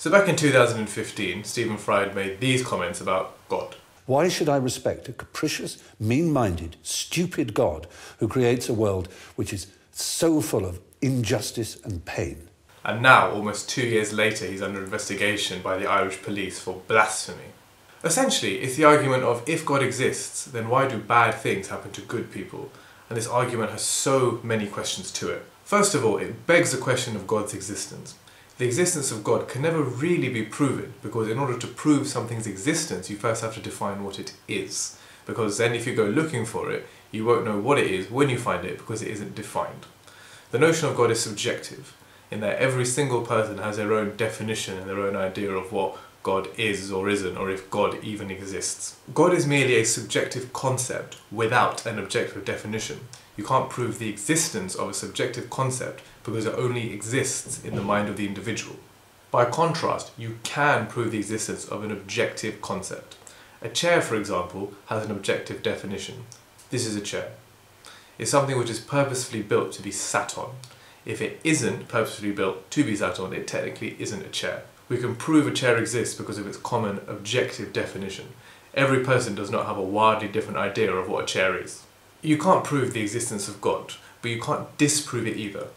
So back in 2015, Stephen Fry had made these comments about God. Why should I respect a capricious, mean-minded, stupid God who creates a world which is so full of injustice and pain? And now, almost 2 years later, he's under investigation by the Irish police for blasphemy. Essentially, it's the argument of, if God exists, then why do bad things happen to good people? And this argument has so many questions to it. First of all, it begs the question of God's existence. The existence of God can never really be proven, because in order to prove something's existence, you first have to define what it is. Because then if you go looking for it, you won't know what it is when you find it, because it isn't defined. The notion of God is subjective, in that every single person has their own definition and their own idea of what God is or isn't, or if God even exists. God is merely a subjective concept without an objective definition. You can't prove the existence of a subjective concept because it only exists in the mind of the individual. By contrast, you can prove the existence of an objective concept. A chair, for example, has an objective definition. This is a chair. It's something which is purposefully built to be sat on. If it isn't purposefully built to be sat on, it technically isn't a chair. We can prove a chair exists because of its common objective definition. Every person does not have a wildly different idea of what a chair is. You can't prove the existence of God, but you can't disprove it either.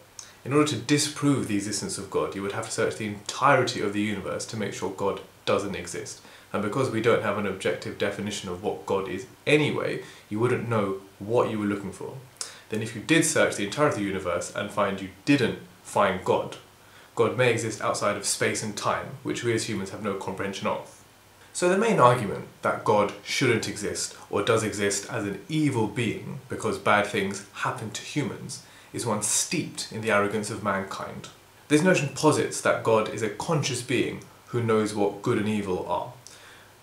In order to disprove the existence of God, you would have to search the entirety of the universe to make sure God doesn't exist. And because we don't have an objective definition of what God is anyway, you wouldn't know what you were looking for. Then if you did search the entirety of the universe and find you didn't find God, God may exist outside of space and time, which we as humans have no comprehension of. So the main argument that God shouldn't exist, or does exist as an evil being because bad things happen to humans, is one steeped in the arrogance of mankind. This notion posits that God is a conscious being who knows what good and evil are.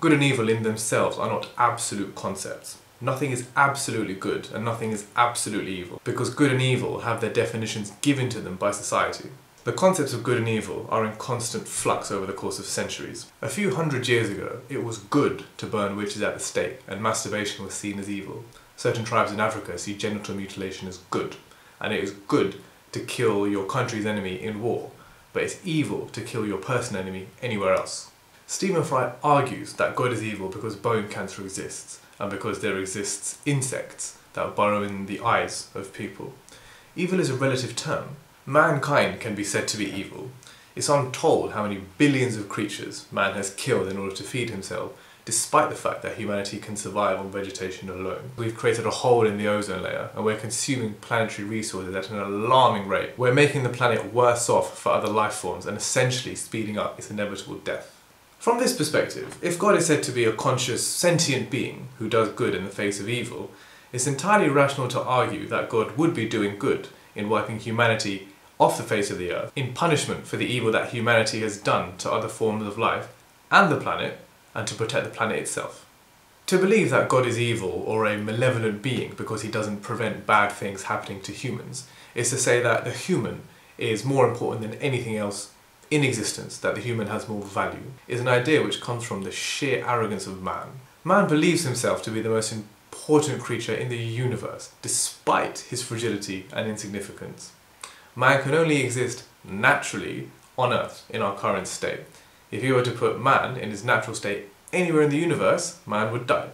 Good and evil in themselves are not absolute concepts. Nothing is absolutely good and nothing is absolutely evil, because good and evil have their definitions given to them by society. The concepts of good and evil are in constant flux over the course of centuries. A few hundred years ago, it was good to burn witches at the stake, and masturbation was seen as evil. Certain tribes in Africa see genital mutilation as good, and it is good to kill your country's enemy in war, but it's evil to kill your personal enemy anywhere else. Stephen Fry argues that God is evil because bone cancer exists, and because there exists insects that burrow in the eyes of people. Evil is a relative term. Mankind can be said to be evil. It's untold how many billions of creatures man has killed in order to feed himself, despite the fact that humanity can survive on vegetation alone. We've created a hole in the ozone layer, and we're consuming planetary resources at an alarming rate. We're making the planet worse off for other life forms and essentially speeding up its inevitable death. From this perspective, if God is said to be a conscious, sentient being who does good in the face of evil, it's entirely rational to argue that God would be doing good in wiping humanity off the face of the earth in punishment for the evil that humanity has done to other forms of life and the planet, and to protect the planet itself. To believe that God is evil or a malevolent being because he doesn't prevent bad things happening to humans is to say that the human is more important than anything else in existence, that the human has more value, is an idea which comes from the sheer arrogance of man. Man believes himself to be the most important creature in the universe, despite his fragility and insignificance. Man can only exist naturally on Earth in our current state. If you were to put man in his natural state anywhere in the universe, man would die.